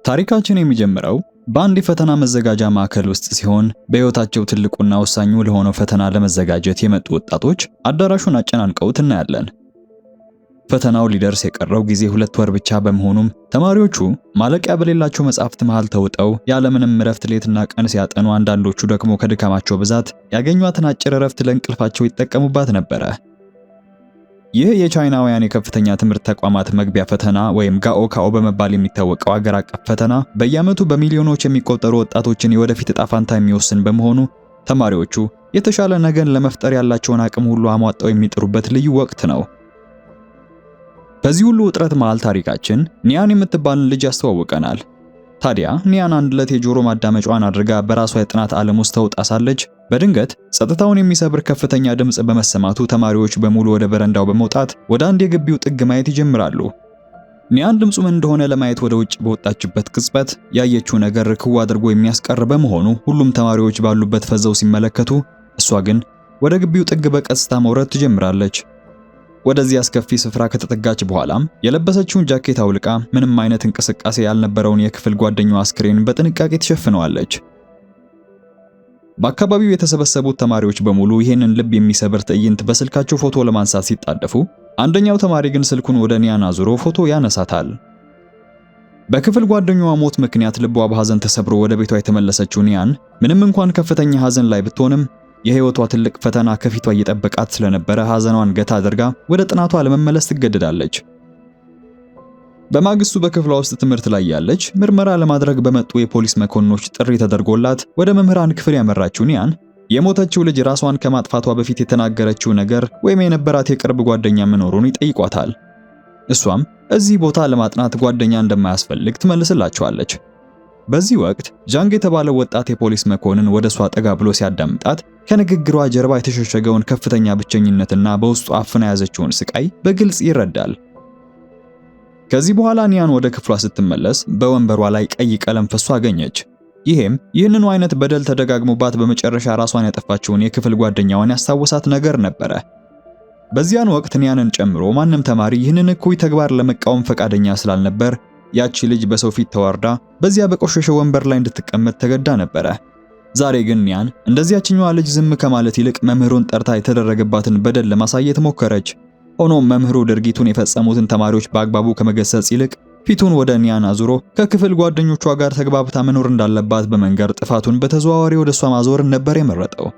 ታሪካችን የሚጀምረው በአንድ የፈተና መዘጋጃ ማዕከል ውስጥ ሲሆን በሕይወታቸው ትልቁና ወሳኙ ለሆነው ፈተና ለመዘጋጀት የመጡ ወጣቶች አዳራሹን አጨናንቀውት እናያለን። ፈተናው ሊደርስ የቀረው ጊዜ 2 ወር ብቻ በመሆኑም ተማሪዎቹ ማለቂያ በሌላቸው መጻሕፍት መሃል ተውጠው ያለምንም እረፍት ሌትና ቀን ሲያጠኑ፣ አንዳንዶቹ ደግሞ ከድካማቸው ብዛት ያገኟትን አጭር እረፍት ለእንቅልፋቸው ይጠቀሙባት ነበረ። ይህ የቻይናውያን የከፍተኛ ትምህርት ተቋማት መግቢያ ፈተና ወይም ጋኦካኦ በመባል የሚታወቀው አገር አቀፍ ፈተና በየዓመቱ በሚሊዮኖች የሚቆጠሩ ወጣቶችን የወደፊት ዕጣ ፈንታ የሚወስን በመሆኑ ተማሪዎቹ የተሻለ ነገን ለመፍጠር ያላቸውን አቅም ሁሉ አሟጣው የሚጥሩበት ልዩ ወቅት ነው። በዚህ ሁሉ ውጥረት መሃል ታሪካችን ኒያን የምትባልን ልጅ ያስተዋውቀናል። ታዲያ ኒያን አንድ ዕለት የጆሮ ማዳመጫዋን አድርጋ በራሷ የጥናት ዓለም ውስጥ ተውጣ ሳለች በድንገት ጸጥታውን የሚሰብር ከፍተኛ ድምጽ በመሰማቱ ተማሪዎች በሙሉ ወደ በረንዳው በመውጣት ወደ አንድ የግቢው ጥግ ማየት ይጀምራሉ። ኒያን ድምጹ ምን እንደሆነ ለማየት ወደ ውጭ በወጣችበት ቅጽበት ያየችው ነገር ርክው አድርጎ የሚያስቀር በመሆኑ ሁሉም ተማሪዎች ባሉበት ፈዘው ሲመለከቱ፣ እሷ ግን ወደ ግቢው ጥግ በቀስታ መውረድ ትጀምራለች። ወደዚህ አስከፊ ስፍራ ከተጠጋች በኋላም የለበሰችውን ጃኬት አውልቃ ምንም አይነት እንቅስቃሴ ያልነበረውን የክፍል ጓደኛዋ አስክሬን በጥንቃቄ ትሸፍነዋለች። በአካባቢው የተሰበሰቡት ተማሪዎች በሙሉ ይህንን ልብ የሚሰብር ትዕይንት በስልካቸው ፎቶ ለማንሳት ሲጣደፉ፣ አንደኛው ተማሪ ግን ስልኩን ወደ ኒያን አዙሮ ፎቶ ያነሳታል። በክፍል ጓደኛዋ ሞት ምክንያት ልቧ በሐዘን ተሰብሮ ወደ ቤቷ የተመለሰችው ኒያን ምንም እንኳን ከፍተኛ ሐዘን ላይ ብትሆንም የህይወቷ ትልቅ ፈተና ከፊቷ እየጠበቃት ስለነበረ ሐዘኗን ገታ አድርጋ ወደ ጥናቷ ለመመለስ ትገደዳለች። በማግስቱ በክፍሏ ውስጥ ትምህርት ላይ ያለች ምርመራ ለማድረግ በመጡ የፖሊስ መኮንኖች ጥሪ ተደርጎላት ወደ መምህራን ክፍል ያመራችው ኒያን የሞተችው ልጅ ራሷን ከማጥፋቷ በፊት የተናገረችው ነገር ወይም የነበራት የቅርብ ጓደኛ መኖሩን ይጠይቋታል። እሷም እዚህ ቦታ ለማጥናት ጓደኛ እንደማያስፈልግ ትመልስላቸዋለች። በዚህ ወቅት ጃንግ የተባለው ወጣት የፖሊስ መኮንን ወደ እሷ ጠጋ ብሎ ሲያዳምጣት ከንግግሯ ጀርባ የተሸሸገውን ከፍተኛ ብቸኝነትና በውስጡ አፍና ያዘችውን ስቃይ በግልጽ ይረዳል። ከዚህ በኋላ ኒያን ወደ ክፍሏ ስትመለስ በወንበሯ ላይ ቀይ ቀለም ፈሶ አገኘች። ይህንኑ አይነት በደል ተደጋግሞባት በመጨረሻ ራሷን ያጠፋችውን የክፍል ጓደኛዋን ያስታወሳት ነገር ነበረ። በዚያን ወቅት ኒያንን ጨምሮ ማንም ተማሪ ይህንን እኩይ ተግባር ለመቃወም ፈቃደኛ ስላልነበር ያቺ ልጅ በሰው ፊት ተዋርዳ በዚያ በቆሸሸ ወንበር ላይ እንድትቀመጥ ተገዳ ነበረ። ዛሬ ግን ኒያን እንደዚያችኛዋ ልጅ ዝም ከማለት ይልቅ መምህሩን ጠርታ የተደረገባትን በደል ለማሳየት ሞከረች። ሆኖም መምህሩ ድርጊቱን የፈጸሙትን ተማሪዎች በአግባቡ ከመገሰጽ ይልቅ ፊቱን ወደ ኒያን አዙሮ ከክፍል ጓደኞቿ ጋር ተግባብታ መኖር እንዳለባት በመንገር ጥፋቱን በተዘዋዋሪ ወደ እሷ ማዞር ነበር የመረጠው።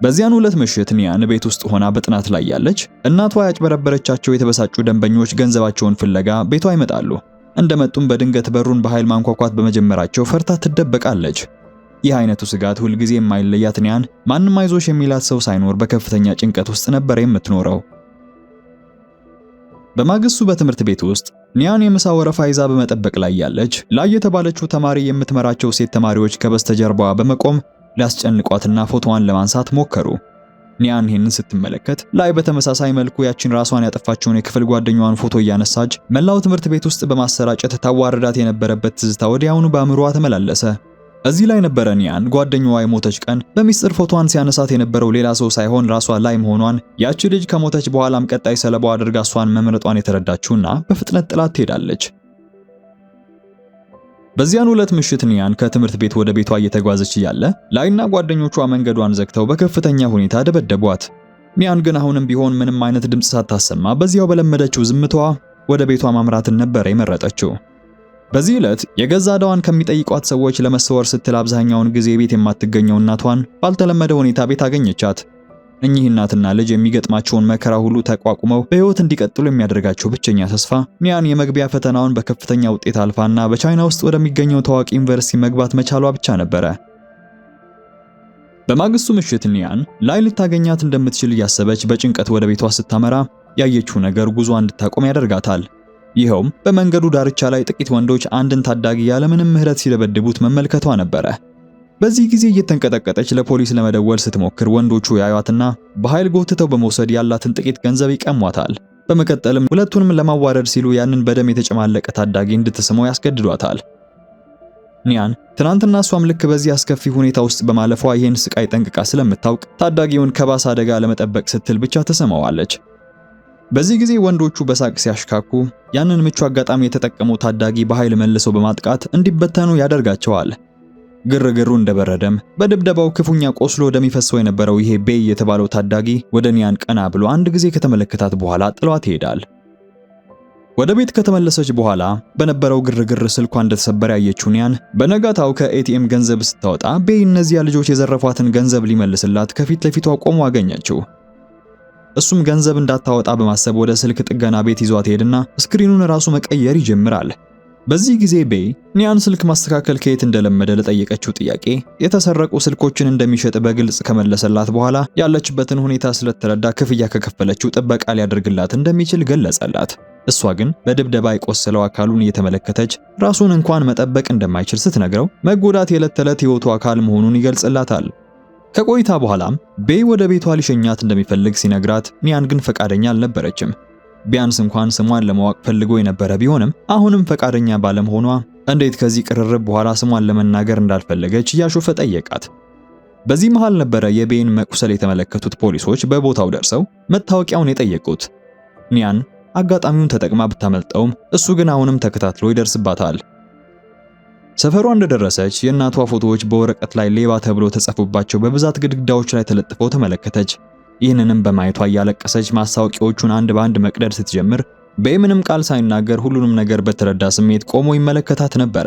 በዚያን ዕለት ምሽት ኒያን ቤት ውስጥ ሆና በጥናት ላይ ያለች እናቷ ያጭበረበረቻቸው የተበሳጩ ደንበኞች ገንዘባቸውን ፍለጋ ቤቷ ይመጣሉ። እንደመጡም በድንገት በሩን በኃይል ማንኳኳት በመጀመራቸው ፈርታ ትደበቃለች። ይህ አይነቱ ስጋት ሁልጊዜ የማይለያት ኒያን ማንም አይዞሽ የሚላት ሰው ሳይኖር በከፍተኛ ጭንቀት ውስጥ ነበር የምትኖረው። በማግስቱ በትምህርት ቤት ውስጥ ኒያን የምሳ ወረፋ ይዛ በመጠበቅ ላይ ያለች ላይ የተባለችው ተማሪ የምትመራቸው ሴት ተማሪዎች ከበስተጀርባዋ በመቆም ሊያስጨንቋትና ፎቶዋን ለማንሳት ሞከሩ። ኒያን ይህንን ስትመለከት ላይ በተመሳሳይ መልኩ ያችን ራሷን ያጠፋችውን የክፍል ጓደኛዋን ፎቶ እያነሳች መላው ትምህርት ቤት ውስጥ በማሰራጨት ታዋርዳት የነበረበት ትዝታ ወዲያውኑ በአእምሮዋ ተመላለሰ። እዚህ ላይ ነበረ ኒያን ጓደኛዋ የሞተች ቀን በሚስጥር ፎቶዋን ሲያነሳት የነበረው ሌላ ሰው ሳይሆን ራሷ ላይ መሆኗን ያቺ ልጅ ከሞተች በኋላም ቀጣይ ሰለባዋ አድርጋ እሷን መምረጧን የተረዳችውና በፍጥነት ጥላት ትሄዳለች። በዚያን ዕለት ምሽት ኒያን ከትምህርት ቤት ወደ ቤቷ እየተጓዘች እያለ ላይና ጓደኞቿ መንገዷን ዘግተው በከፍተኛ ሁኔታ ደበደቧት። ኒያን ግን አሁንም ቢሆን ምንም አይነት ድምጽ ሳታሰማ በዚያው በለመደችው ዝምታዋ ወደ ቤቷ ማምራትን ነበር የመረጠችው። በዚህ ዕለት የገዛ ዕዳዋን ከሚጠይቋት ሰዎች ለመሰወር ስትል አብዛኛውን ጊዜ ቤት የማትገኘው እናቷን ባልተለመደ ሁኔታ ቤት አገኘቻት። እኚህ እናትና ልጅ የሚገጥማቸውን መከራ ሁሉ ተቋቁመው በሕይወት እንዲቀጥሉ የሚያደርጋቸው ብቸኛ ተስፋ ኒያን የመግቢያ ፈተናውን በከፍተኛ ውጤት አልፋና በቻይና ውስጥ ወደሚገኘው ታዋቂ ዩኒቨርሲቲ መግባት መቻሏ ብቻ ነበረ። በማግስቱ ምሽት ኒያን ላይ ልታገኛት እንደምትችል እያሰበች በጭንቀት ወደ ቤቷ ስታመራ ያየችው ነገር ጉዞ እንድታቆም ያደርጋታል። ይኸውም በመንገዱ ዳርቻ ላይ ጥቂት ወንዶች አንድን ታዳጊ ያለምንም ምህረት ሲደበድቡት መመልከቷ ነበረ። በዚህ ጊዜ እየተንቀጠቀጠች ለፖሊስ ለመደወል ስትሞክር ወንዶቹ ያዩአትና በኃይል ጎትተው በመውሰድ ያላትን ጥቂት ገንዘብ ይቀሟታል። በመቀጠልም ሁለቱንም ለማዋረድ ሲሉ ያንን በደም የተጨማለቀ ታዳጊ እንድትስመው ያስገድዷታል። ኒያን ትናንትና እሷም ልክ በዚህ አስከፊ ሁኔታ ውስጥ በማለፏ ይህን ስቃይ ጠንቅቃ ስለምታውቅ ታዳጊውን ከባሰ አደጋ ለመጠበቅ ስትል ብቻ ትስመዋለች። በዚህ ጊዜ ወንዶቹ በሳቅ ሲያሽካኩ ያንን ምቹ አጋጣሚ የተጠቀመው ታዳጊ በኃይል መልሶ በማጥቃት እንዲበተኑ ያደርጋቸዋል። ግርግሩ እንደበረደም በድብደባው ክፉኛ ቆስሎ ወደሚፈሰው የነበረው ይሄ ቤይ የተባለው ታዳጊ ወደ ኒያን ቀና ብሎ አንድ ጊዜ ከተመለከታት በኋላ ጥሏት ይሄዳል። ወደ ቤት ከተመለሰች በኋላ በነበረው ግርግር ስልኳ እንደተሰበረ ያየችው ኒያን በነጋታው ከኤቲኤም ገንዘብ ስታወጣ ቤይ እነዚያ ልጆች የዘረፏትን ገንዘብ ሊመልስላት ከፊት ለፊቷ ቆሞ አገኘችው። እሱም ገንዘብ እንዳታወጣ በማሰብ ወደ ስልክ ጥገና ቤት ይዟት ሄድና ስክሪኑን ራሱ መቀየር ይጀምራል። በዚህ ጊዜ ቤይ ኒያን ስልክ ማስተካከል ከየት እንደለመደ ለጠየቀችው ጥያቄ የተሰረቁ ስልኮችን እንደሚሸጥ በግልጽ ከመለሰላት በኋላ ያለችበትን ሁኔታ ስለተረዳ ክፍያ ከከፈለችው ጥበቃ ሊያደርግላት እንደሚችል ገለጸላት። እሷ ግን በድብደባ የቆሰለው አካሉን እየተመለከተች ራሱን እንኳን መጠበቅ እንደማይችል ስትነግረው መጎዳት የዕለት ተዕለት ሕይወቱ አካል መሆኑን ይገልጽላታል። ከቆይታ በኋላም ቤይ ወደ ቤቷ ሊሸኛት እንደሚፈልግ ሲነግራት ኒያን ግን ፈቃደኛ አልነበረችም። ቢያንስ እንኳን ስሟን ለማወቅ ፈልጎ የነበረ ቢሆንም አሁንም ፈቃደኛ ባለመሆኗ እንዴት ከዚህ ቅርርብ በኋላ ስሟን ለመናገር እንዳልፈለገች እያሾፈ ጠየቃት። በዚህ መሃል ነበረ የቤይን መቁሰል የተመለከቱት ፖሊሶች በቦታው ደርሰው መታወቂያውን የጠየቁት። ኒያን አጋጣሚውን ተጠቅማ ብታመልጠውም እሱ ግን አሁንም ተከታትሎ ይደርስባታል። ሰፈሯ እንደደረሰች የእናቷ ፎቶዎች በወረቀት ላይ ሌባ ተብሎ ተጽፎባቸው በብዛት ግድግዳዎች ላይ ተለጥፈው ተመለከተች። ይህንንም በማየቷ እያለቀሰች ማስታወቂያዎቹን አንድ በአንድ መቅደድ ስትጀምር ቤይ ምንም ቃል ሳይናገር ሁሉንም ነገር በተረዳ ስሜት ቆሞ ይመለከታት ነበረ።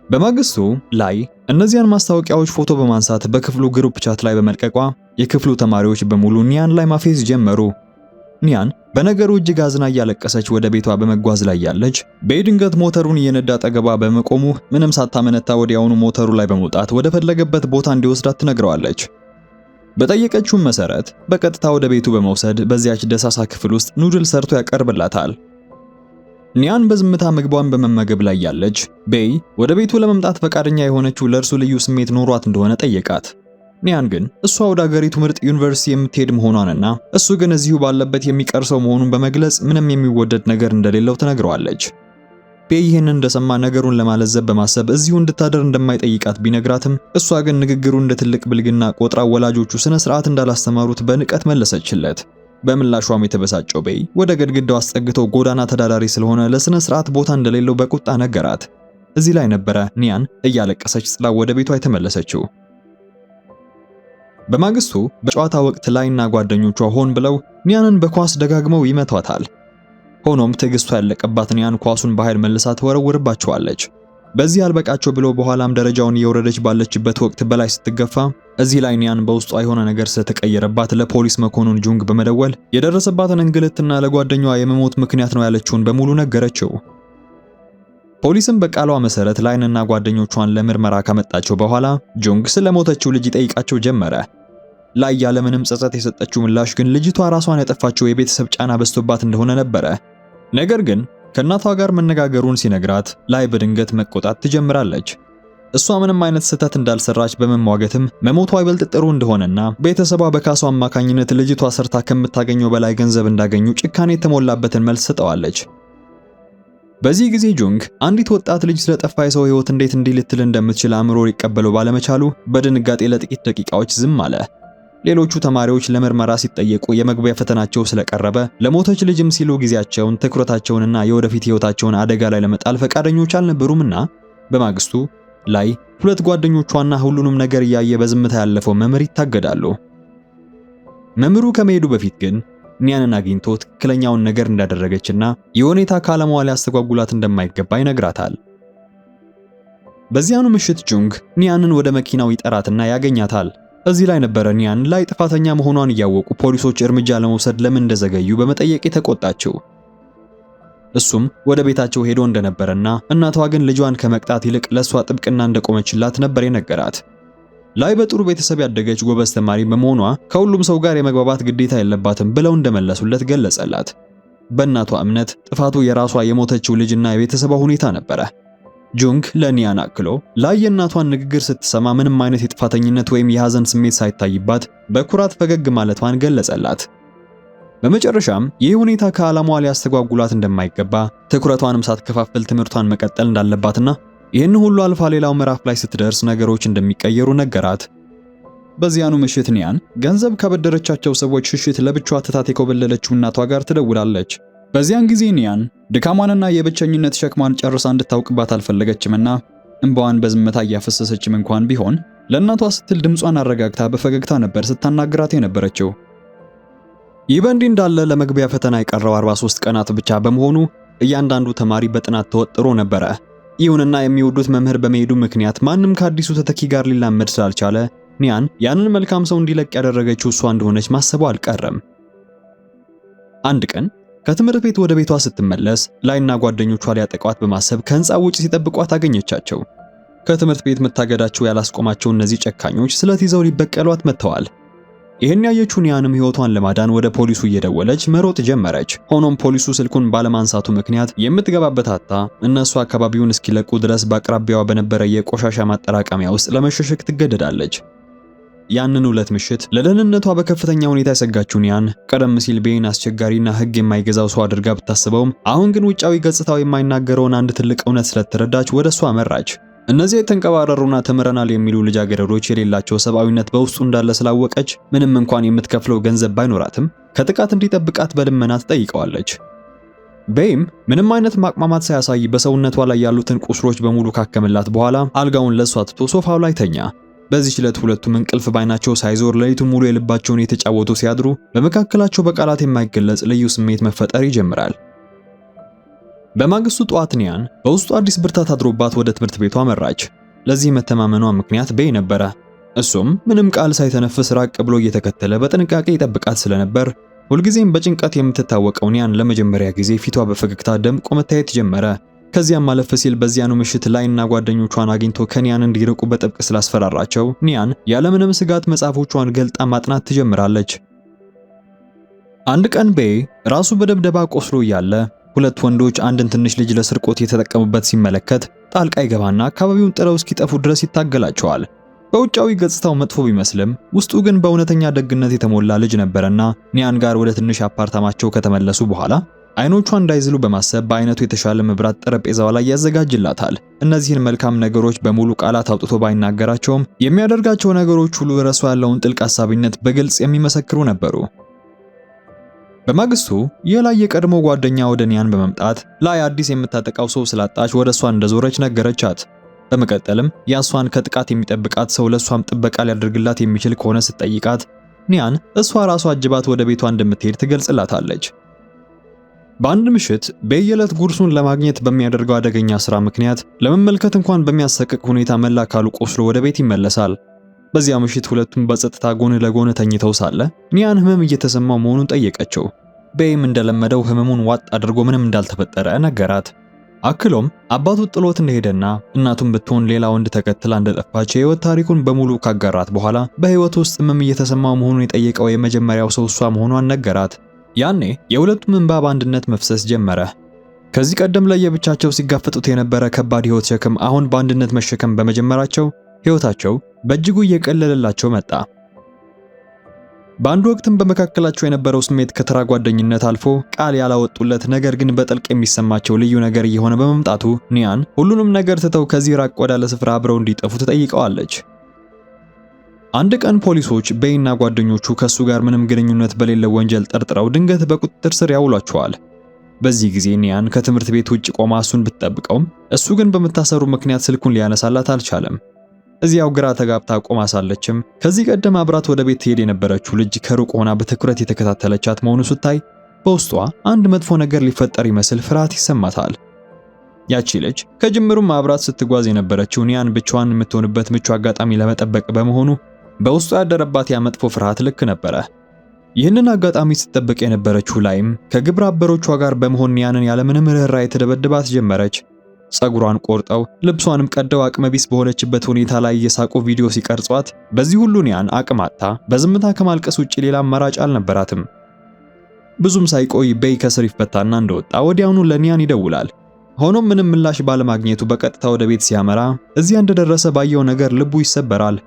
በማግስቱ ላይ እነዚያን ማስታወቂያዎች ፎቶ በማንሳት በክፍሉ ግሩፕ ቻት ላይ በመልቀቋ የክፍሉ ተማሪዎች በሙሉ ኒያን ላይ ማፌዝ ጀመሩ። ኒያን በነገሩ እጅግ አዝና እያለቀሰች ወደ ቤቷ በመጓዝ ላይ ያለች ቤይ ድንገት ሞተሩን እየነዳ አጠገቧ በመቆሙ ምንም ሳታመነታ ወዲያውኑ ሞተሩ ላይ በመውጣት ወደ ፈለገበት ቦታ እንዲወስዳት ትነግረዋለች። በጠየቀችውም መሰረት በቀጥታ ወደ ቤቱ በመውሰድ በዚያች ደሳሳ ክፍል ውስጥ ኑድል ሰርቶ ያቀርብላታል። ኒያን በዝምታ ምግቧን በመመገብ ላይ ያለች ቤይ ወደ ቤቱ ለመምጣት ፈቃደኛ የሆነችው ለእርሱ ልዩ ስሜት ኖሯት እንደሆነ ጠየቃት። ኒያን ግን እሷ ወደ አገሪቱ ምርጥ ዩኒቨርሲቲ የምትሄድ መሆኗንና እሱ ግን እዚሁ ባለበት የሚቀርሰው መሆኑን በመግለጽ ምንም የሚወደድ ነገር እንደሌለው ትነግረዋለች። ቤይ ይህንን እንደሰማ ነገሩን ለማለዘብ በማሰብ እዚሁ እንድታደር እንደማይጠይቃት ቢነግራትም እሷ ግን ንግግሩ እንደ ትልቅ ብልግና ቆጥራ ወላጆቹ ስነ ስርዓት እንዳላስተማሩት በንቀት መለሰችለት። በምላሿም የተበሳጨው ቤይ ወደ ግድግዳው አስጠግቶ ጎዳና ተዳዳሪ ስለሆነ ለስነ ስርዓት ቦታ እንደሌለው በቁጣ ነገራት። እዚህ ላይ ነበረ ኒያን እያለቀሰች ጥላ ወደ ቤቷ የተመለሰችው። በማግስቱ በጨዋታ ወቅት ላይና ጓደኞቿ ሆን ብለው ኒያንን በኳስ ደጋግመው ይመቷታል። ሆኖም ትዕግስቷ ያለቀባት ኒያን ኳሱን በኃይል መልሳ ትወረውርባቸዋለች። በዚህ አልበቃቸው ብሎ በኋላም ደረጃውን እየወረደች ባለችበት ወቅት በላይ ስትገፋ እዚህ ላይ ኒያን በውስጧ የሆነ ነገር ስለተቀየረባት ለፖሊስ መኮንን ጁንግ በመደወል የደረሰባትን እንግልትና ለጓደኛዋ የመሞት ምክንያት ነው ያለችውን በሙሉ ነገረችው። ፖሊስም በቃሏ መሰረት ላይንና ጓደኞቿን ለምርመራ ካመጣቸው በኋላ ጁንግ ስለሞተችው ልጅ ይጠይቃቸው ጀመረ። ላይ ያለምንም ጸጸት የሰጠችው ምላሽ ግን ልጅቷ ራሷን ያጠፋችው የቤተሰብ ጫና በዝቶባት እንደሆነ ነበረ። ነገር ግን ከእናቷ ጋር መነጋገሩን ሲነግራት ላይ በድንገት መቆጣት ትጀምራለች። እሷ ምንም አይነት ስህተት እንዳልሰራች በመሟገትም መሞቷ ይበልጥ ጥሩ እንደሆነና ቤተሰቧ በካሷ አማካኝነት ልጅቷ ሰርታ ከምታገኘው በላይ ገንዘብ እንዳገኙ ጭካኔ የተሞላበትን መልስ ሰጠዋለች። በዚህ ጊዜ ጁንግ አንዲት ወጣት ልጅ ስለጠፋ የሰው ሕይወት እንዴት እንዲህ ልትል እንደምትችል አእምሮ ሊቀበለው ባለመቻሉ በድንጋጤ ለጥቂት ደቂቃዎች ዝም አለ። ሌሎቹ ተማሪዎች ለምርመራ ሲጠየቁ የመግቢያ ፈተናቸው ስለቀረበ ለሞተች ልጅም ሲሉ ጊዜያቸውን፣ ትኩረታቸውንና የወደፊት ሕይወታቸውን አደጋ ላይ ለመጣል ፈቃደኞች አልነበሩምና በማግስቱ ላይ ሁለት ጓደኞቿና ሁሉንም ነገር እያየ በዝምታ ያለፈው መምህር ይታገዳሉ። መምህሩ ከመሄዱ በፊት ግን ኒያንን አግኝቶ ትክክለኛውን ነገር እንዳደረገችና የሁኔታ ካለሟ ሊያስተጓጉላት እንደማይገባ ይነግራታል። በዚያኑ ምሽት ጁንግ ኒያንን ወደ መኪናው ይጠራትና ያገኛታል። እዚህ ላይ ነበረ ኒያን ላይ ጥፋተኛ መሆኗን እያወቁ ፖሊሶች እርምጃ ለመውሰድ ለምን እንደዘገዩ በመጠየቅ የተቆጣቸው። እሱም ወደ ቤታቸው ሄዶ እንደነበረና እናቷ ግን ልጇን ከመቅጣት ይልቅ ለሷ ጥብቅና እንደቆመችላት ነበር የነገራት። ላይ በጥሩ ቤተሰብ ያደገች ጎበዝ ተማሪ በመሆኗ ከሁሉም ሰው ጋር የመግባባት ግዴታ የለባትም ብለው እንደመለሱለት ገለጸላት። በእናቷ እምነት ጥፋቱ የራሷ የሞተችው ልጅና የቤተሰቧ ሁኔታ ነበረ። ጁንግ ለኒያን አክሎ ላይ የእናቷን ንግግር ስትሰማ ምንም አይነት የጥፋተኝነት ወይም የሐዘን ስሜት ሳይታይባት በኩራት ፈገግ ማለቷን ገለጸላት። በመጨረሻም ይህ ሁኔታ ከዓላማዋ ሊያስተጓጉላት እንደማይገባ ትኩረቷንም ሳትከፋፍል ትምህርቷን መቀጠል እንዳለባትና ይህን ሁሉ አልፋ ሌላው ምዕራፍ ላይ ስትደርስ ነገሮች እንደሚቀየሩ ነገራት። በዚያኑ ምሽት ኒያን ገንዘብ ከበደረቻቸው ሰዎች ሽሽት ለብቻዋ ትታት የኮበለለችው እናቷ ጋር ትደውላለች። በዚያን ጊዜ ኒያን ድካሟንና የብቸኝነት ሸክሟን ጨርሳ እንድታውቅባት አልፈለገችምና እንባዋን በዝምታ እያፈሰሰችም እንኳን ቢሆን ለእናቷ ስትል ድምጿን አረጋግታ በፈገግታ ነበር ስታናግራት የነበረችው። ይህ በእንዲህ እንዳለ ለመግቢያ ፈተና የቀረው 43 ቀናት ብቻ በመሆኑ እያንዳንዱ ተማሪ በጥናት ተወጥሮ ነበረ። ይሁንና የሚወዱት መምህር በመሄዱ ምክንያት ማንም ከአዲሱ ተተኪ ጋር ሊላመድ ስላልቻለ ኒያን ያንን መልካም ሰው እንዲለቅ ያደረገችው እሷ እንደሆነች ማሰቡ አልቀረም። አንድ ቀን ከትምህርት ቤት ወደ ቤቷ ስትመለስ ላይና ጓደኞቿ ሊያጠቋት በማሰብ ከህንጻው ውጭ ሲጠብቋት አገኘቻቸው። ከትምህርት ቤት መታገዳቸው ያላስቆማቸው እነዚህ ጨካኞች ስለት ይዘው ሊበቀሏት መጥተዋል። ይህን ያየችው ኒያንም ህይወቷን ለማዳን ወደ ፖሊሱ እየደወለች መሮጥ ጀመረች። ሆኖም ፖሊሱ ስልኩን ባለማንሳቱ ምክንያት የምትገባበት አጣ እነሱ አካባቢውን እስኪለቁ ድረስ በአቅራቢያዋ በነበረ የቆሻሻ ማጠራቀሚያ ውስጥ ለመሸሸግ ትገደዳለች። ያንን ዕለት ምሽት ለደህንነቷ በከፍተኛ ሁኔታ የሰጋችው ኒያን ቀደም ሲል ቤን አስቸጋሪና ህግ የማይገዛው ሰው አድርጋ ብታስበውም አሁን ግን ውጫዊ ገጽታው የማይናገረውን አንድ ትልቅ እውነት ስለተረዳች ወደ እሷ አመራች። እነዚህ የተንቀባረሩና ተምረናል የሚሉ ልጃገረዶች የሌላቸው ሰብአዊነት በውስጡ እንዳለ ስላወቀች ምንም እንኳን የምትከፍለው ገንዘብ ባይኖራትም ከጥቃት እንዲጠብቃት በልመና ትጠይቀዋለች። ቤይም ምንም አይነት ማቅማማት ሳያሳይ በሰውነቷ ላይ ያሉትን ቁስሎች በሙሉ ካከመላት በኋላ አልጋውን ለሷ ትቶ ሶፋው ላይ ተኛ። በዚህ ዕለት ሁለቱም እንቅልፍ ባይናቸው ሳይዞር ሌሊቱን ሙሉ የልባቸውን የተጫወቱ ሲያድሩ በመካከላቸው በቃላት የማይገለጽ ልዩ ስሜት መፈጠር ይጀምራል። በማግስቱ ጠዋት ኒያን በውስጡ አዲስ ብርታት አድሮባት ወደ ትምህርት ቤቷ አመራች። ለዚህ መተማመኗ ምክንያት ቤይ ነበረ። እሱም ምንም ቃል ሳይተነፍስ ራቅ ብሎ እየተከተለ በጥንቃቄ ይጠብቃት ስለነበር ሁልጊዜም በጭንቀት የምትታወቀው ኒያን ለመጀመሪያ ጊዜ ፊቷ በፈገግታ ደምቆ መታየት ጀመረ። ከዚያም ማለፍ ሲል በዚያኑ ምሽት ላይና ጓደኞቿን አግኝቶ ከኒያን እንዲርቁ በጥብቅ ስላስፈራራቸው ኒያን ያለምንም ስጋት መጽሐፎቿን ገልጣ ማጥናት ትጀምራለች። አንድ ቀን ቤይ ራሱ በደብደባ ቆስሎ እያለ ሁለት ወንዶች አንድን ትንሽ ልጅ ለስርቆት የተጠቀሙበት ሲመለከት ጣልቃ ይገባና አካባቢውን ጥለው እስኪጠፉ ድረስ ይታገላቸዋል። በውጫዊ ገጽታው መጥፎ ቢመስልም ውስጡ ግን በእውነተኛ ደግነት የተሞላ ልጅ ነበርና ኒያን ጋር ወደ ትንሽ አፓርታማቸው ከተመለሱ በኋላ አይኖቿን እንዳይዝሉ በማሰብ በአይነቱ የተሻለ መብራት ጠረጴዛዋ ላይ ያዘጋጅላታል። እነዚህን መልካም ነገሮች በሙሉ ቃላት አውጥቶ ባይናገራቸውም የሚያደርጋቸው ነገሮች ሁሉ ለራሱ ያለውን ጥልቅ ሐሳቢነት በግልጽ የሚመሰክሩ ነበሩ። በማግስቱ የላይ የቀድሞ ጓደኛ ወደ ኒያን በመምጣት ላይ አዲስ የምታጠቃው ሰው ስላጣች ወደ እሷ እንደዞረች ነገረቻት። በመቀጠልም ያሷን ከጥቃት የሚጠብቃት ሰው ለሷም ጥበቃ ሊያደርግላት የሚችል ከሆነ ስትጠይቃት ኒያን እሷ ራሷ አጅባት ወደ ቤቷ እንደምትሄድ ትገልጽላታለች። በአንድ ምሽት በየዕለት ጉርሱን ለማግኘት በሚያደርገው አደገኛ ስራ ምክንያት ለመመልከት እንኳን በሚያሰቅቅ ሁኔታ መላ አካሉ ቆስሎ ወደ ቤት ይመለሳል። በዚያ ምሽት ሁለቱም በጸጥታ ጎን ለጎን ተኝተው ሳለ ኒያን ህመም እየተሰማው መሆኑን ጠየቀችው። ቤይም እንደለመደው ህመሙን ዋጥ አድርጎ ምንም እንዳልተፈጠረ ነገራት። አክሎም አባቱ ጥሎት እንደሄደና እናቱም ብትሆን ሌላ ወንድ ተከትላ እንደጠፋች የህይወት ታሪኩን በሙሉ ካጋራት በኋላ በህይወቱ ውስጥ ህመም እየተሰማው መሆኑን የጠየቀው የመጀመሪያው ሰው እሷ መሆኗን ነገራት። ያኔ የሁለቱም እንባ በአንድነት መፍሰስ ጀመረ። ከዚህ ቀደም ለየብቻቸው ሲጋፈጡት የነበረ ከባድ ህይወት ሸክም አሁን በአንድነት መሸከም በመጀመራቸው ህይወታቸው በእጅጉ እየቀለለላቸው መጣ። በአንድ ወቅትም በመካከላቸው የነበረው ስሜት ከተራ ጓደኝነት አልፎ ቃል ያላወጡለት ነገር ግን በጥልቅ የሚሰማቸው ልዩ ነገር እየሆነ በመምጣቱ ኒያን ሁሉንም ነገር ትተው ከዚህ ራቅ ወዳለ ስፍራ አብረው እንዲጠፉ ትጠይቀዋለች። አንድ ቀን ፖሊሶች ቤይና ጓደኞቹ ከሱ ጋር ምንም ግንኙነት በሌለው ወንጀል ጠርጥረው ድንገት በቁጥጥር ስር ያውሏቸዋል። በዚህ ጊዜ ኒያን ከትምህርት ቤት ውጭ ቆማ እሱን ብትጠብቀውም እሱ ግን በመታሰሩ ምክንያት ስልኩን ሊያነሳላት አልቻለም። እዚያው ግራ ተጋብታ ቆማ ሳለችም ከዚህ ቀደም አብራት ወደ ቤት ትሄድ የነበረችው ልጅ ከሩቅ ሆና በትኩረት የተከታተለቻት መሆኑ ስታይ በውስጧ አንድ መጥፎ ነገር ሊፈጠር ይመስል ፍርሃት ይሰማታል። ያቺ ልጅ ከጅምሩም አብራት ስትጓዝ የነበረችው ኒያን ብቻዋን የምትሆንበት ምቹ አጋጣሚ ለመጠበቅ በመሆኑ በውስጧ ያደረባት ያ መጥፎ ፍርሃት ልክ ነበረ። ይህንን አጋጣሚ ስትጠብቅ የነበረችው ላይም ከግብረ አበሮቿ ጋር በመሆን ኒያንን ያለምንም ርኅራኄ ተደበድባት ጀመረች። ጸጉሯን ቆርጠው ልብሷንም ቀደው አቅመቢስ በሆነችበት ሁኔታ ላይ እየሳቁ ቪዲዮ ሲቀርጿት በዚህ ሁሉ ኒያን አቅም አጥታ በዝምታ ከማልቀስ ውጪ ሌላ አማራጭ አልነበራትም። ብዙም ሳይቆይ ቤይ ከስር ይፈታና እንደወጣ ወዲያውኑ ለኒያን ይደውላል። ሆኖም ምንም ምላሽ ባለማግኘቱ በቀጥታ ወደ ቤት ሲያመራ እዚያ እንደደረሰ ባየው ነገር ልቡ ይሰበራል።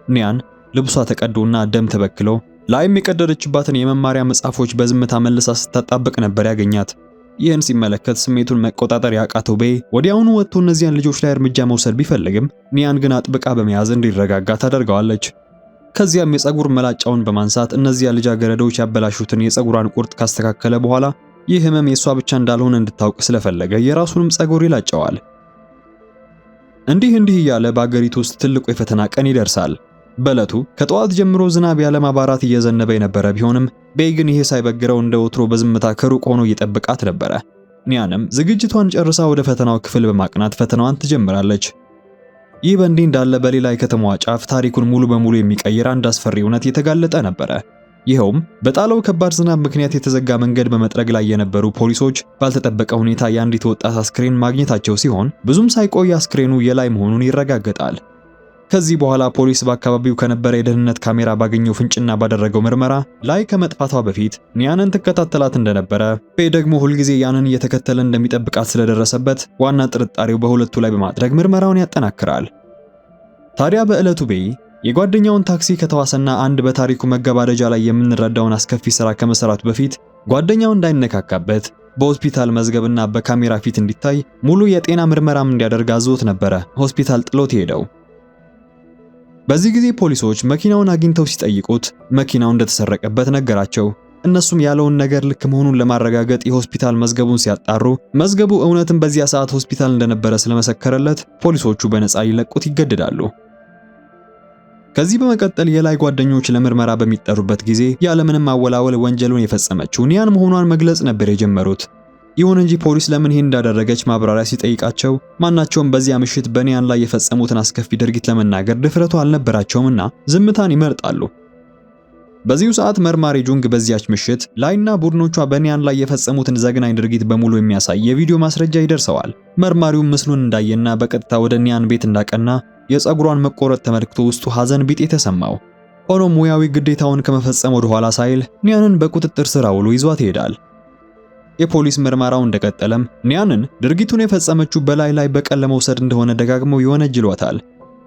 ኒያን ልብሷ ተቀዶና ደም ተበክሎ ላይም የቀደደችባትን የመማሪያ መጽሐፎች በዝምታ መልሳ ስታጣብቅ ነበር ያገኛት። ይህን ሲመለከት ስሜቱን መቆጣጠር ያቃተው ቤይ ወዲያውኑ ወጥቶ እነዚያን ልጆች ላይ እርምጃ መውሰድ ቢፈልግም ኒያን ግን አጥብቃ በመያዝ እንዲረጋጋ ታደርገዋለች። ከዚያም የፀጉር መላጫውን በማንሳት እነዚያ ልጃገረዶች ያበላሹትን የፀጉሯን ቁርጥ ካስተካከለ በኋላ ይህ ህመም የሷ ብቻ እንዳልሆነ እንድታውቅ ስለፈለገ የራሱንም ፀጉር ይላጨዋል። እንዲህ እያለ በአገሪቱ ውስጥ ትልቁ የፈተና ቀን ይደርሳል። በዕለቱ ከጠዋት ጀምሮ ዝናብ ያለማባራት እየዘነበ የነበረ ቢሆንም ቤይ ግን ይሄ ሳይበግረው እንደ ወትሮ በዝምታ ከሩቅ ሆኖ እየጠበቃት ነበረ። ኒያንም ዝግጅቷን ጨርሳ ወደ ፈተናው ክፍል በማቅናት ፈተናዋን ትጀምራለች። ይህ በእንዲህ እንዳለ በሌላ የከተማዋ ጫፍ ታሪኩን ሙሉ በሙሉ የሚቀይር አንድ አስፈሪ እውነት የተጋለጠ ነበረ። ይኸውም በጣለው ከባድ ዝናብ ምክንያት የተዘጋ መንገድ በመጥረግ ላይ የነበሩ ፖሊሶች ባልተጠበቀ ሁኔታ የአንዲት ወጣት አስክሬን ማግኘታቸው ሲሆን ብዙም ሳይቆይ አስክሬኑ የላይ መሆኑን ይረጋገጣል። ከዚህ በኋላ ፖሊስ በአካባቢው ከነበረ የደህንነት ካሜራ ባገኘው ፍንጭና ባደረገው ምርመራ ላይ ከመጥፋቷ በፊት ኒያንን ትከታተላት እንደነበረ፣ ቤይ ደግሞ ሁልጊዜ ያንን እየተከተለ እንደሚጠብቃት ስለደረሰበት ዋና ጥርጣሬው በሁለቱ ላይ በማድረግ ምርመራውን ያጠናክራል። ታዲያ በዕለቱ ቤይ የጓደኛውን ታክሲ ከተዋሰና አንድ በታሪኩ መገባደጃ ላይ የምንረዳውን አስከፊ ሥራ ከመሰራቱ በፊት ጓደኛው እንዳይነካካበት በሆስፒታል መዝገብና በካሜራ ፊት እንዲታይ ሙሉ የጤና ምርመራም እንዲያደርግ አዞት ነበረ ሆስፒታል ጥሎት ሄደው። በዚህ ጊዜ ፖሊሶች መኪናውን አግኝተው ሲጠይቁት መኪናው እንደተሰረቀበት ነገራቸው። እነሱም ያለውን ነገር ልክ መሆኑን ለማረጋገጥ የሆስፒታል መዝገቡን ሲያጣሩ መዝገቡ እውነትም በዚያ ሰዓት ሆስፒታል እንደነበረ ስለመሰከረለት ፖሊሶቹ በነፃ ሊለቁት ይገደዳሉ። ከዚህ በመቀጠል የላይ ጓደኞች ለምርመራ በሚጠሩበት ጊዜ ያለምንም አወላወል ወንጀሉን የፈጸመችው ኒያን መሆኗን መግለጽ ነበር የጀመሩት። ይሁን እንጂ ፖሊስ ለምን ይሄን እንዳደረገች ማብራሪያ ሲጠይቃቸው ማናቸውም በዚያ ምሽት በኒያን ላይ የፈጸሙትን አስከፊ ድርጊት ለመናገር ድፍረቱ አልነበራቸውምና ዝምታን ይመርጣሉ። በዚሁ ሰዓት መርማሪ ጁንግ በዚያች ምሽት ላይና ቡድኖቿ በኒያን ላይ የፈጸሙትን ዘግናኝ ድርጊት በሙሉ የሚያሳይ የቪዲዮ ማስረጃ ይደርሰዋል። መርማሪው ምስሉን እንዳየና በቀጥታ ወደ ኒያን ቤት እንዳቀና የፀጉሯን መቆረጥ ተመልክቶ ውስጡ ሐዘን ቢጤ ተሰማው። ሆኖም ሙያዊ ግዴታውን ከመፈጸም ወደ ኋላ ሳይል ኒያንን በቁጥጥር ስር አውሎ ይዟት ይሄዳል። የፖሊስ ምርመራው እንደቀጠለም ኒያንን ድርጊቱን የፈጸመችው በላይ በቀል ለመውሰድ እንደሆነ ደጋግመው ይወነጅሏታል።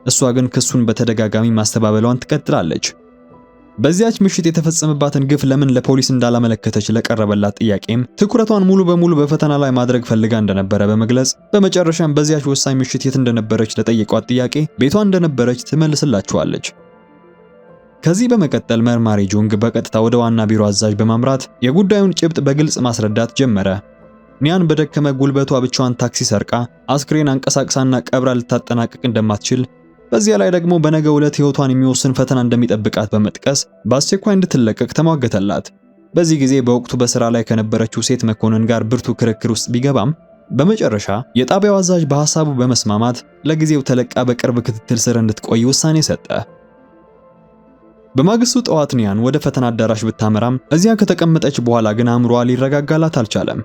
እሷ ግን ክሱን በተደጋጋሚ ማስተባበሏን ትቀጥላለች። በዚያች ምሽት የተፈጸመባትን ግፍ ለምን ለፖሊስ እንዳላመለከተች ለቀረበላት ጥያቄም ትኩረቷን ሙሉ በሙሉ በፈተና ላይ ማድረግ ፈልጋ እንደነበረ በመግለጽ በመጨረሻም በዚያች ወሳኝ ምሽት የት እንደነበረች ለጠየቋት ጥያቄ ቤቷ እንደነበረች ትመልስላቸዋለች። ከዚህ በመቀጠል መርማሪ ጁንግ በቀጥታ ወደ ዋና ቢሮ አዛዥ በማምራት የጉዳዩን ጭብጥ በግልጽ ማስረዳት ጀመረ። ኒያን በደከመ ጉልበቷ ብቻዋን ታክሲ ሰርቃ አስክሬን አንቀሳቅሳና ቀብራ ልታጠናቅቅ እንደማትችል፣ በዚያ ላይ ደግሞ በነገው ዕለት ሕይወቷን የሚወስን ፈተና እንደሚጠብቃት በመጥቀስ በአስቸኳይ እንድትለቀቅ ተሟገተላት። በዚህ ጊዜ በወቅቱ በሥራ ላይ ከነበረችው ሴት መኮንን ጋር ብርቱ ክርክር ውስጥ ቢገባም በመጨረሻ የጣቢያው አዛዥ በሐሳቡ በመስማማት ለጊዜው ተለቃ በቅርብ ክትትል ስር እንድትቆይ ውሳኔ ሰጠ። በማግስቱ ጠዋት ኒያን ወደ ፈተና አዳራሽ ብታመራም እዚያ ከተቀመጠች በኋላ ግን አእምሮዋ ሊረጋጋላት አልቻለም።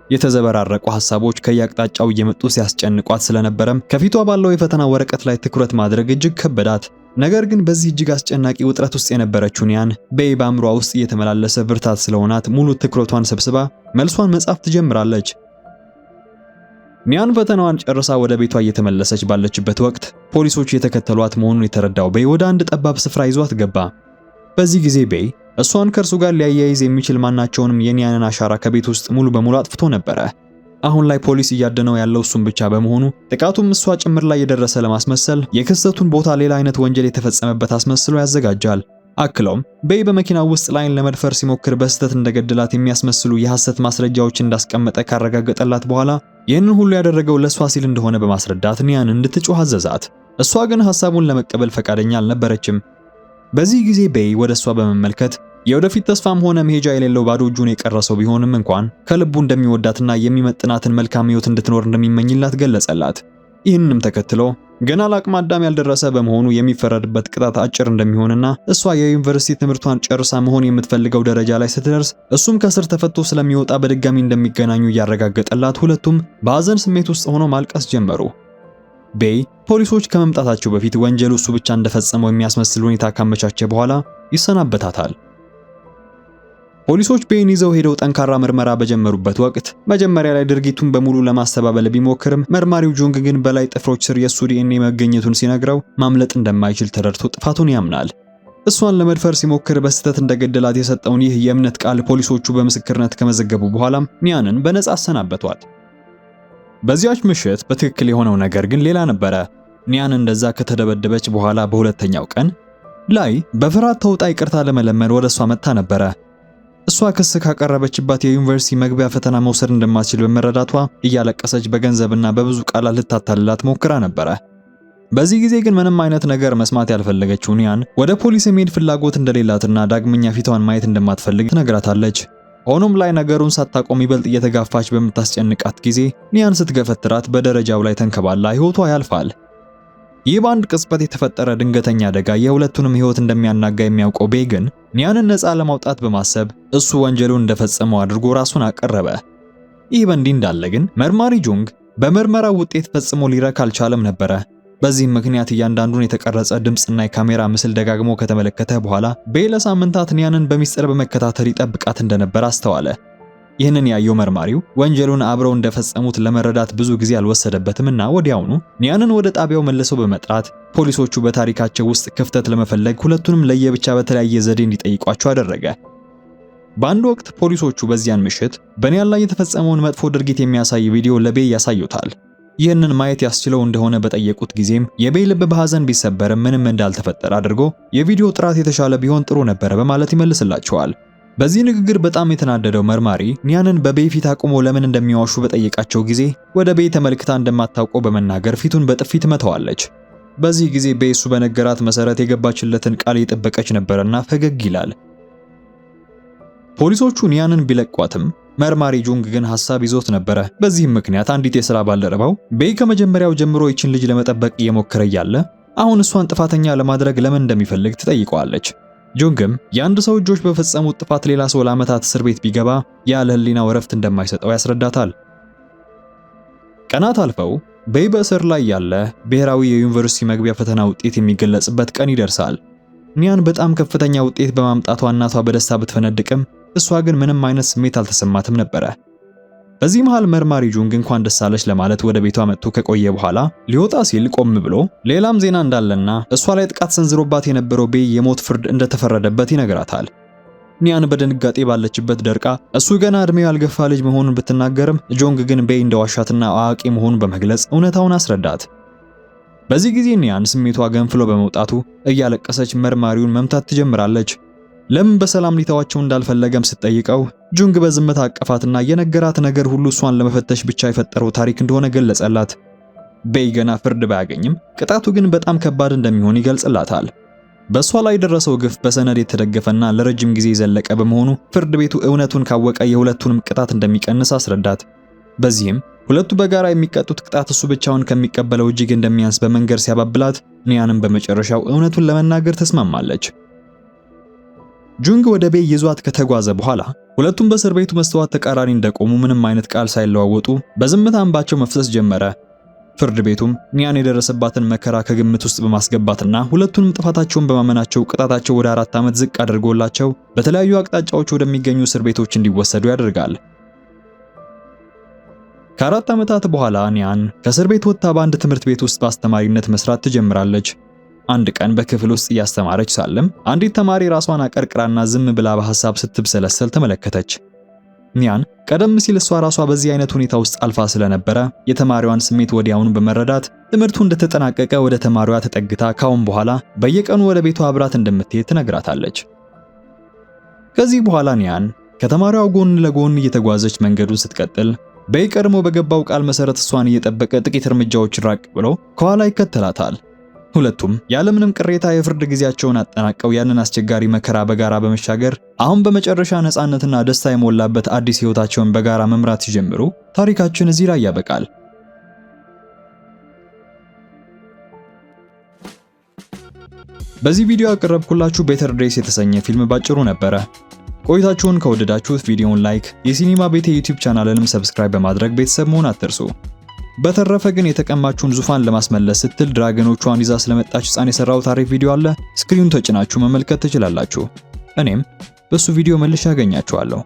የተዘበራረቁ ሐሳቦች ከየአቅጣጫው እየመጡ ሲያስጨንቋት ስለነበረም ከፊቷ ባለው የፈተና ወረቀት ላይ ትኩረት ማድረግ እጅግ ከበዳት። ነገር ግን በዚህ እጅግ አስጨናቂ ውጥረት ውስጥ የነበረችው ኒያን ቤይ በአእምሮዋ ውስጥ እየተመላለሰ ብርታት ስለሆናት ሙሉ ትኩረቷን ሰብስባ መልሷን መጻፍ ትጀምራለች። ኒያን ፈተናዋን ጨርሳ ወደ ቤቷ እየተመለሰች ባለችበት ወቅት ፖሊሶች የተከተሏት መሆኑን የተረዳው ቤይ ወደ አንድ ጠባብ ስፍራ ይዟት ገባ። በዚህ ጊዜ ቤይ እሷን ከእርሱ ጋር ሊያያይዝ የሚችል ማናቸውንም የኒያንን አሻራ ከቤት ውስጥ ሙሉ በሙሉ አጥፍቶ ነበረ። አሁን ላይ ፖሊስ እያደነው ያለው እሱን ብቻ በመሆኑ ጥቃቱም እሷ ጭምር ላይ የደረሰ ለማስመሰል የክስተቱን ቦታ ሌላ አይነት ወንጀል የተፈጸመበት አስመስሎ ያዘጋጃል። አክሎም ቤይ በመኪናው ውስጥ ላይን ለመድፈር ሲሞክር በስህተት እንደገደላት የሚያስመስሉ የሐሰት ማስረጃዎች እንዳስቀመጠ ካረጋገጠላት በኋላ ይህንን ሁሉ ያደረገው ለሷ ሲል እንደሆነ በማስረዳት ኒያን እንድትጮህ አዘዛት። እሷ ግን ሐሳቡን ለመቀበል ፈቃደኛ አልነበረችም። በዚህ ጊዜ ቤይ ወደ እሷ በመመልከት የወደፊት ተስፋም ሆነ መሄጃ የሌለው ባዶ እጁን የቀረሰው ቢሆንም እንኳን ከልቡ እንደሚወዳትና የሚመጥናትን መልካም ሕይወት እንድትኖር እንደሚመኝላት ገለጸላት። ይህንንም ተከትሎ ገና ለአቅመ አዳም ያልደረሰ በመሆኑ የሚፈረድበት ቅጣት አጭር እንደሚሆንና እሷ የዩኒቨርሲቲ ትምህርቷን ጨርሳ መሆን የምትፈልገው ደረጃ ላይ ስትደርስ እሱም ከስር ተፈቶ ስለሚወጣ በድጋሚ እንደሚገናኙ እያረጋገጠላት ሁለቱም በሐዘን ስሜት ውስጥ ሆነው ማልቀስ ጀመሩ። ቤይ ፖሊሶች ከመምጣታቸው በፊት ወንጀሉ እሱ ብቻ እንደፈጸመው የሚያስመስል ሁኔታ ካመቻቸ በኋላ ይሰናበታታል። ፖሊሶች ቤይን ይዘው ሄደው ጠንካራ ምርመራ በጀመሩበት ወቅት መጀመሪያ ላይ ድርጊቱን በሙሉ ለማስተባበል ቢሞክርም መርማሪው ጁንግ ግን በላይ ጥፍሮች ስር የሱ ዲኤንኤ መገኘቱን ሲነግረው ማምለጥ እንደማይችል ተረድቶ ጥፋቱን ያምናል። እሷን ለመድፈር ሲሞክር በስህተት እንደገደላት የሰጠውን ይህ የእምነት ቃል ፖሊሶቹ በምስክርነት ከመዘገቡ በኋላም ኒያንን በነጻ አሰናበቷት። በዚያች ምሽት በትክክል የሆነው ነገር ግን ሌላ ነበረ። ኒያን እንደዛ ከተደበደበች በኋላ በሁለተኛው ቀን ላይ በፍርሃት ተውጣ ይቅርታ ለመለመን ወደ እሷ መጥታ ነበረ። እሷ ክስ ካቀረበችባት የዩኒቨርሲቲ መግቢያ ፈተና መውሰድ እንደማትችል በመረዳቷ እያለቀሰች በገንዘብና በብዙ ቃላት ልታታልላት ሞክራ ነበረ። በዚህ ጊዜ ግን ምንም አይነት ነገር መስማት ያልፈለገችው ኒያን ወደ ፖሊስ የመሄድ ፍላጎት እንደሌላትና ዳግመኛ ፊቷን ማየት እንደማትፈልግ ትነግራታለች። ሆኖም ላይ ነገሩን ሳታቆም ይበልጥ እየተጋፋች በምታስጨንቃት ጊዜ ኒያን ስትገፈትራት በደረጃው ላይ ተንከባላ ሕይወቷ ያልፋል። ይህ በአንድ ቅጽበት የተፈጠረ ድንገተኛ አደጋ የሁለቱንም ሕይወት እንደሚያናጋ የሚያውቀው ቤይ ግን ኒያንን ነፃ ለማውጣት በማሰብ እሱ ወንጀሉን እንደፈጸመው አድርጎ ራሱን አቀረበ። ይህ በእንዲህ እንዳለ ግን መርማሪ ጁንግ በምርመራው ውጤት ፈጽሞ ሊረካ አልቻለም ነበረ። በዚህም ምክንያት እያንዳንዱን የተቀረጸ ድምጽና የካሜራ ምስል ደጋግሞ ከተመለከተ በኋላ ቤይ ለሳምንታት ኒያንን በሚስጥር በመከታተል ይጠብቃት እንደነበር አስተዋለ። ይህንን ያየው መርማሪው ወንጀሉን አብረው እንደፈጸሙት ለመረዳት ብዙ ጊዜ አልወሰደበትምና ወዲያውኑ ኒያንን ወደ ጣቢያው መልሰው በመጥራት ፖሊሶቹ በታሪካቸው ውስጥ ክፍተት ለመፈለግ ሁለቱንም ለየብቻ በተለያየ ዘዴ እንዲጠይቋቸው አደረገ። በአንድ ወቅት ፖሊሶቹ በዚያን ምሽት በኒያን ላይ የተፈጸመውን መጥፎ ድርጊት የሚያሳይ ቪዲዮ ለቤይ ያሳዩታል። ይህንን ማየት ያስችለው እንደሆነ በጠየቁት ጊዜም የቤይ ልብ በሐዘን ቢሰበርም ምንም እንዳልተፈጠረ አድርጎ የቪዲዮ ጥራት የተሻለ ቢሆን ጥሩ ነበር በማለት ይመልስላቸዋል። በዚህ ንግግር በጣም የተናደደው መርማሪ ኒያንን በቤይ ፊት አቁሞ ለምን እንደሚዋሹ በጠየቃቸው ጊዜ ወደ ቤይ ተመልክታ እንደማታውቀው በመናገር ፊቱን በጥፊ ትመታዋለች። በዚህ ጊዜ ቤይ እሱ በነገራት መሰረት የገባችለትን ቃል እየጠበቀች ነበርና ፈገግ ይላል። ፖሊሶቹ ኒያንን ቢለቋትም መርማሪ ጁንግ ግን ሐሳብ ይዞት ነበረ። በዚህም ምክንያት አንዲት የሥራ ባልደረባው ቤይ ከመጀመሪያው ጀምሮ ይችን ልጅ ለመጠበቅ እየሞከረ እያለ አሁን እሷን ጥፋተኛ ለማድረግ ለምን እንደሚፈልግ ትጠይቀዋለች። ጁንግም የአንድ ሰው እጆች በፈጸሙት ጥፋት ሌላ ሰው ለዓመታት እስር ቤት ቢገባ ያለ ሕሊናው እረፍት እንደማይሰጠው ያስረዳታል። ቀናት አልፈው ቤይ በእስር ላይ ያለ ብሔራዊ የዩኒቨርሲቲ መግቢያ ፈተና ውጤት የሚገለጽበት ቀን ይደርሳል። ኒያን በጣም ከፍተኛ ውጤት በማምጣቷ እናቷ በደስታ ብትፈነድቅም እሷ ግን ምንም አይነት ስሜት አልተሰማትም ነበረ። በዚህ መሃል መርማሪ ጁንግ እንኳን ደስ አለሽ ለማለት ወደ ቤቷ መጥቶ ከቆየ በኋላ ሊወጣ ሲል ቆም ብሎ ሌላም ዜና እንዳለና እሷ ላይ ጥቃት ሰንዝሮባት የነበረው ቤይ የሞት ፍርድ እንደተፈረደበት ይነግራታል። ኒያን በድንጋጤ ባለችበት ደርቃ እሱ ገና እድሜው ያልገፋ ልጅ መሆኑን ብትናገርም ጆንግ ግን ቤይ እንደዋሻትና አዋቂ መሆኑን በመግለጽ እውነታውን አስረዳት። በዚህ ጊዜ ኒያን ስሜቷ ገንፍሎ በመውጣቱ እያለቀሰች መርማሪውን መምታት ትጀምራለች። ለምን በሰላም ሊተዋቸው እንዳልፈለገም ስትጠይቀው ጁንግ በዝምታ አቀፋትና የነገራት ነገር ሁሉ እሷን ለመፈተሽ ብቻ የፈጠረው ታሪክ እንደሆነ ገለጸላት። ቤይ ገና ፍርድ ባያገኝም ቅጣቱ ግን በጣም ከባድ እንደሚሆን ይገልጽላታል። በእሷ ላይ የደረሰው ግፍ በሰነድ የተደገፈና ለረጅም ጊዜ የዘለቀ በመሆኑ ፍርድ ቤቱ እውነቱን ካወቀ የሁለቱንም ቅጣት እንደሚቀንስ አስረዳት። በዚህም ሁለቱ በጋራ የሚቀጡት ቅጣት እሱ ብቻውን ከሚቀበለው እጅግ እንደሚያንስ በመንገር ሲያባብላት ኒያንም በመጨረሻው እውነቱን ለመናገር ተስማማለች። ጁንግ ወደ ቤይ ይዟት ከተጓዘ በኋላ ሁለቱም በእስር ቤቱ መስተዋት ተቃራኒ እንደቆሙ ምንም አይነት ቃል ሳይለዋወጡ በዝምታ እንባቸው መፍሰስ ጀመረ። ፍርድ ቤቱም ኒያን የደረሰባትን መከራ ከግምት ውስጥ በማስገባትና ሁለቱንም ጥፋታቸውን በማመናቸው ቅጣታቸው ወደ 4 ዓመት ዝቅ አድርጎላቸው በተለያዩ አቅጣጫዎች ወደሚገኙ እስር ቤቶች እንዲወሰዱ ያደርጋል። ከ4 ዓመታት በኋላ ኒያን ከእስር ቤት ወጥታ በአንድ ትምህርት ቤት ውስጥ በአስተማሪነት መስራት ትጀምራለች። አንድ ቀን በክፍል ውስጥ እያስተማረች ሳለም አንዲት ተማሪ ራሷን አቀርቅራና ዝም ብላ በሐሳብ ስትብሰለሰል ተመለከተች። ኒያን ቀደም ሲል እሷ ራሷ በዚህ አይነት ሁኔታ ውስጥ አልፋ ስለነበረ የተማሪዋን ስሜት ወዲያውኑ በመረዳት ትምህርቱ እንደተጠናቀቀ ወደ ተማሪዋ ተጠግታ ካሁን በኋላ በየቀኑ ወደ ቤቷ አብራት እንደምትሄድ ትነግራታለች። ከዚህ በኋላ ኒያን ከተማሪዋ ጎን ለጎን እየተጓዘች መንገዱን ስትቀጥል ቤይ ቀድሞ በገባው ቃል መሰረት እሷን እየጠበቀ ጥቂት እርምጃዎች ራቅ ብሎ ከኋላ ይከተላታል። ሁለቱም ያለምንም ቅሬታ የፍርድ ጊዜያቸውን አጠናቀው ያንን አስቸጋሪ መከራ በጋራ በመሻገር አሁን በመጨረሻ ነፃነትና ደስታ የሞላበት አዲስ ሕይወታቸውን በጋራ መምራት ሲጀምሩ ታሪካችን እዚህ ላይ ያበቃል። በዚህ ቪዲዮ ያቀረብኩላችሁ ቤተር ዴይስ የተሰኘ ፊልም ባጭሩ ነበረ። ቆይታችሁን ከወደዳችሁት ቪዲዮውን ላይክ፣ የሲኒማ ቤት የዩቲዩብ ቻናልንም ሰብስክራይብ በማድረግ ቤተሰብ መሆን አትርሱ። በተረፈ ግን የተቀማችሁን ዙፋን ለማስመለስ ስትል ድራገኖቿን ይዛ ስለመጣች ሕፃን የሰራው ታሪክ ቪዲዮ አለ። ስክሪኑን ተጭናችሁ መመልከት ትችላላችሁ። እኔም በሱ ቪዲዮ መልሼ አገኛችኋለሁ።